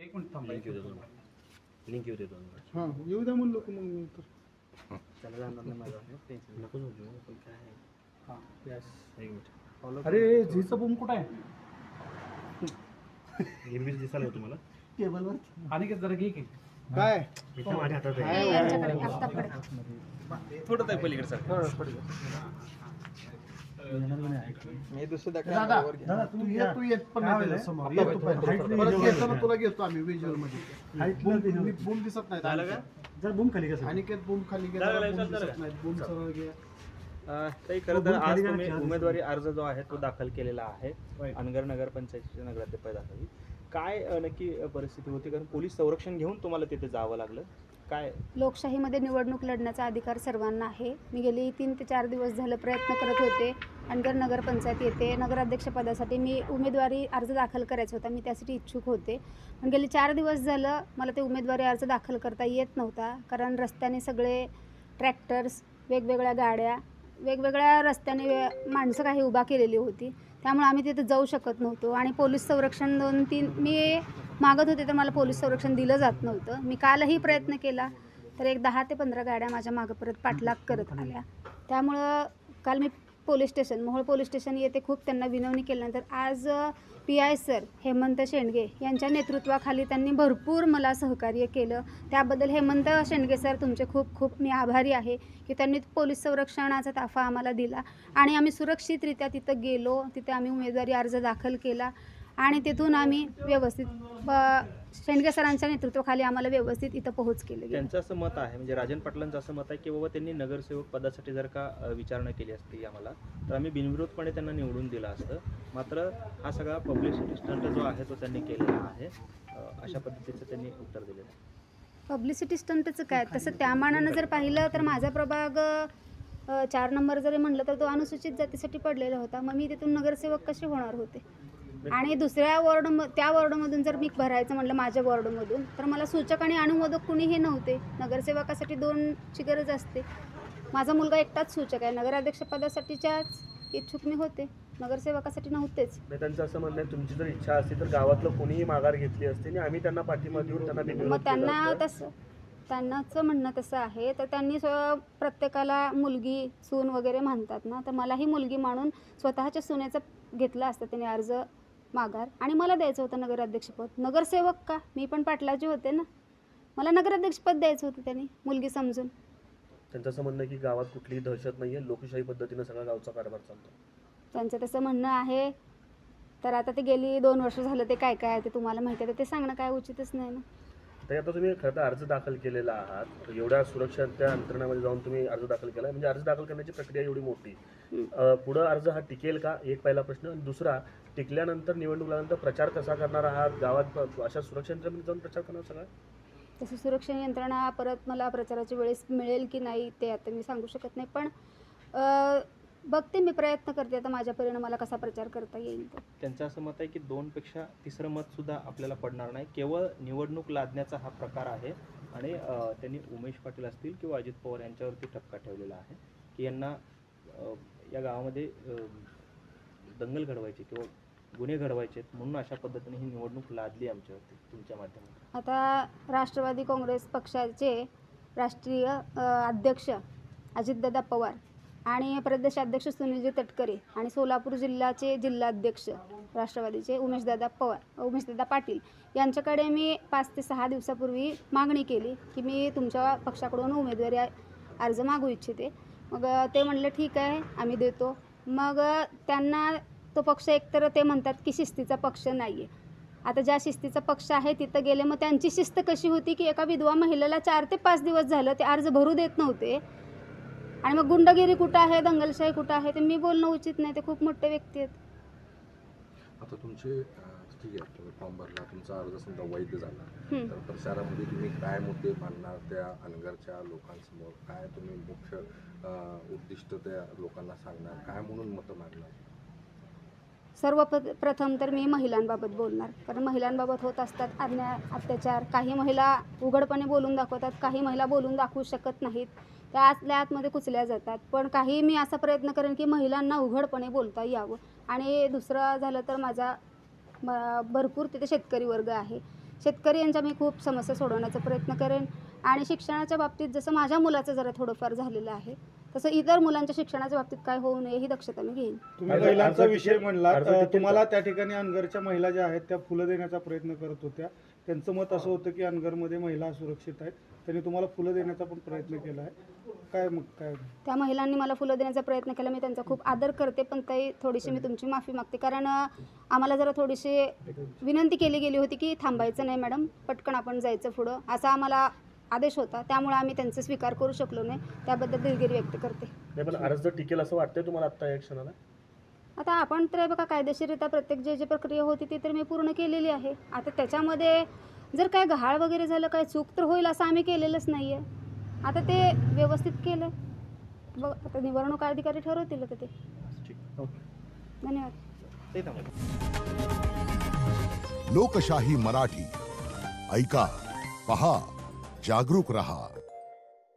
एक मिनिट थांबा. लिंक येऊ देतो. हां येऊ द्या म्हणलो की मग नंतर त्याला जाणार नाही माझा टेन्शन नको झोपू पण काय आहे. हां यस. एक मिनिट. अरे झीचा बूम कुठं आहे? हिरवीच दिसायला आहे तुम्हाला टेबलवर आणि जरा घे की काय इथं माझ्या हातात आहे. यांच्याकडे आत्ताकडे थोडं आहे पलीकडे सर. मी दुसरं दादा तू येत पण नाही समोर येतो परत घेतो तुला घेतो आम्ही व्हिज्युअल मध्ये बूम दिसत नाही झालं का? जर बूम खाली कसं अनिकेत बूम खाली गेला दिसत नाही बूम सरळ घे. ताई खरं तर आज तुम्ही उमेदवारी अर्ज जो आहे तो दाखल केलेला आहे अनगर नगरपंचायतीच्या नगराध्यक्षपदासाठी. काय नक्की परिस्थिती होती, कारण पोलीस संरक्षण घेऊन तुम्हाला तिथे जावं लागलं काय? लोकशाहीमध्ये निवडणूक लढण्याचा अधिकार सर्वांना आहे. मी गेली 3 ते 4 दिवस झालं प्रयत्न करत होते. अनगर नगरपंचायत येते नगराध्यक्षपदासाठी मी उमेदवारी अर्ज दाखल करायचा होता. मी त्यासाठी इच्छुक होते, पण गेली 4 दिवस झालं मला ते उमेदवारी अर्ज दाखल करता येत नव्हता. कारण रस्त्याने सगळे ट्रॅक्टर्स, वेगवेगळ्या गाड्या, वेगवेगळ्या रस्त्याने माणसं काही उभा केलेली होती, त्यामुळे आम्ही तिथे जाऊ शकत नव्हतो. आणि पोलीस संरक्षण 2-3 मी मागत होते तर मला पोलीस संरक्षण दिलं जात नव्हतं. मी कालही प्रयत्न केला तर एक 10 ते 15 गाड्या माझ्या मागं परत पाठलाग करत आल्या. त्यामुळं काल मी police station, Mohol police station येथे खूप त्यांना विनवणी केल्यानंतर आज PI सर हेमंत शेंडगे यांच्या नेतृत्वाखाली त्यांनी भरपूर मला सहकार्य केलं. त्याबद्दल हेमंत शेंडगे सर तुमचे खूप खूप मी आभारी आहे की त्यांनी पोलीस संरक्षणाचा ताफा आम्हाला दिला आणि आम्ही सुरक्षितरित्या तिथं गेलो. तिथे आम्ही उमेदवारी अर्ज दाखल केला आणि तिथून आम्ही व्यवस्थित शेंडगे सरांच्या नेतृत्वाखाली आम्हाला व्यवस्थित इथं पोहोच केलं गेलं. त्यांचं असं मत आहे, म्हणजे राजन पाटलांचं असं मत आहे की बाबा त्यांनी नगरसेवक पदासाठी जर का विचारणा केली असती आम्हाला तर आम्ही बिनविरोधपणे त्यांना निवडून दिलं असतं. मात्र हा सगळा पब्लिसिटी स्टंट जो आहे तो त्यांनी केलेला आहे, अशा पद्धतीचं त्यांनी उत्तर दिलेलं आहे. पब्लिसिटी स्टंटचं काय, तसं त्या मानानं जर पाहिलं तर माझा प्रभाग 4 नंबर जरी म्हणलं तर तो अनुसूचित जातीसाठी पडलेला होता. मग मी तिथून नगरसेवक कसे होणार होते? आणि दुसऱ्या त्या वॉर्डमधून जर मी भरायचं म्हटलं माझ्या वॉर्डमधून तर मला सूचक आणि अनुमोदक कुणीही नव्हते. नगरसेवकासाठी 2ची गरज असते. माझा मुलगा एकटाच सूचक आहे. नगराध्यक्षपदासाठीच्याच इच्छुक मी होते, नगरसेवकासाठी नव्हतेच. त्यांचं असं म्हणणं आहे तुमची जर इच्छा असती तर गावातलं कोणीही माघार घेतली असती आणि आम्ही त्यांना पाठिंबा देऊन त्यांना मग त्यांनाच म्हणणं तसं आहे तर त्यांनी प्रत्येकाला मुलगी सून वगैरे म्हणतात ना, तर मलाही मुलगी मानून स्वतःच्या सुनेचं घेतलं असतं त्याने अर्ज माघार आणि मला द्यायचं होतं नगराध्यक्षपद. नगरसेवक का, मी पण पाटलाचे होते ना, मला नगराध्यक्षपद द्यायचं होतं त्यांनी मुलगी समजून. त्यांचं असं म्हणणं की गावात कुठलीही दहशत नाही आहे, लोकशाही पद्धतीनं सगळा गावचा कारभार चालतो. त्यांचं तसं म्हणणं आहे. तर आता ते गेली 2 वर्ष झालं ते काय काय ते तुम्हाला माहिती आहे, तर ते सांगणं काय उचितच नाही ना. तर आता तुम्ही खरं तर अर्ज दाखल केलेला आहात, एवढ्या सुरक्षेच्या यंत्रणामध्ये जाऊन तुम्ही अर्ज दाखल केला, म्हणजे अर्ज दाखल करण्याची प्रक्रिया एवढी मोठी, पुढं अर्ज हा टिकेल का, एक पहिला प्रश्न. आणि दुसरा, टिकल्यानंतर निवडणूक लागल्यानंतर प्रचार कसा करणार आहात, गावात अशा सुरक्षा यंत्रणेमध्ये जाऊन प्रचार करणार सगळा? तसं सुरक्षा यंत्रणा परत मला प्रचाराच्या वेळेस मिळेल की नाही ते आता मी सांगू शकत नाही, पण बघते मी, प्रयत्न करते आता माझ्यापर्यंत मला कसा प्रचार करता येईल. त्यांचं असं मत आहे की 2पेक्षा तिसरं मत सुद्धा आपल्याला पडणार नाही, केवळ निवडणूक लादण्याचा हा प्रकार आहे. आणि त्यांनी उमेश पाटील असतील किंवा अजित पवार यांच्यावरती ठपका ठेवलेला आहे की यांना या गावामध्ये दंगल घडवायची किंवा गुन्हे घडवायचे म्हणून अशा पद्धतीने ही निवडणूक लादली आमच्यावरती तुमच्या माध्यमातून. आता राष्ट्रवादी काँग्रेस पक्षाचे राष्ट्रीय अध्यक्ष अजितदादा पवार आणि प्रदेशाध्यक्ष सुनीलजी तटकरे आणि सोलापूर जिल्ह्याचे जिल्हाध्यक्ष राष्ट्रवादीचे उमेशदादा पाटील यांच्याकडे मी 5 ते 6 दिवसापूर्वी मागणी केली की मी तुमच्या पक्षाकडून उमेदवारी अर्ज मागू इच्छिते. मग ते म्हणले ठीक आहे आम्ही देतो. मग त्यांना तो पक्ष एकतर ते म्हणतात की शिस्तीचा पक्ष नाही आहे. आता ज्या शिस्तीचा पक्ष आहे तिथं गेले, मग त्यांची शिस्त कशी होती की एका विधवा महिलेला 4 ते 5 दिवस झालं ते अर्ज भरू देत नव्हते. आणि मग गुंडगिरी कुठं आहे, दंगलशाही कुठं आहे ते मी बोलणं उचित नाही. ते खूप मोठे व्यक्ती आहेत. आता तुमचे ठीक आहे, तुम्ही फॉर्म भरला, तुमचा अर्ज समजा वैध झाला, तर प्रचारामध्ये तुम्ही काय मुद्दे मांडणार त्या अनगरच्या लोकांसमोर, काय तुम्ही मुख्य उद्दिष्ट त्या लोकांना सांगणार, काय म्हणून मतं मागणार? सर्वप्रथम तर मी महिलांबाबत बोलणार, कारण महिलांबाबत होत असतात अन्याय अत्याचार. काही महिला उघडपणे बोलून दाखवतात, काही महिला बोलून दाखवू शकत नाहीत, त्या आतल्या आतमध्ये कुचल्या जातात. पण काही मी असा प्रयत्न करेन की महिलांना उघडपणे बोलता यावं. आणि दुसरं झालं तर माझा भरपूर तिथे शेतकरी वर्ग आहे, शेतकरी यांच्या मी खूप समस्या सोडवण्याचा प्रयत्न करेन आणि शिक्षणाच्या बाबतीत जसं माझ्या मुलाचं जरा थोडंफार झालेलं आहे तसं इतर मुलांच्या शिक्षणाच्या बाबतीत काय होऊ नये ही दक्षता मी घेईन. तुम्ही महिलांचा विषय म्हणला, तुम्हाला त्या ठिकाणी अनगरच्या महिला ज्या आहेत त्या फुलं देण्याचा प्रयत्न करत होत्या. त्यांचं मत असं होतं की अनगरमध्ये महिला सुरक्षित आहेत, त्यांनी तुम्हाला फुलं देण्याचा पण प्रयत्न केला आहे. काय मग काय त्या महिलांनी मला फुलं देण्याचा प्रयत्न केला, मी त्यांचा खूप आदर करते, पण ताई थोडीशी मी तुमची माफी मागते कारण आम्हाला जरा थोडीशी विनंती केली गेली होती की थांबायचं नाही मॅडम, पटकन आपण जायचं पुढं असा आम्हाला आदेश होता, त्यामुळे आम्ही त्यांचा स्वीकार करू शकलो नाही, त्याबद्दल दिलगिरी व्यक्त करते. नाही पण अर्ज टिकेल असं वाटतंय तुम्हाला आत्ता या क्षणाला? आता आपण तर बघा कायदेशीररित्या प्रत्येक जे प्रक्रिया होती ती तर मी पूर्ण केलेली आहे. आता त्याच्यामध्ये जर काय गहाळ वगैरे झालं, काय चूक तर होईल असं आम्ही केलेलंच नाही आहे. आता ते व्यवस्थित केलं बघ, आता निवडणूक अधिकारी ठरवतील आता ते. धन्यवाद. लोकशाही मराठी ऐका, पहा, जागरूक रहा.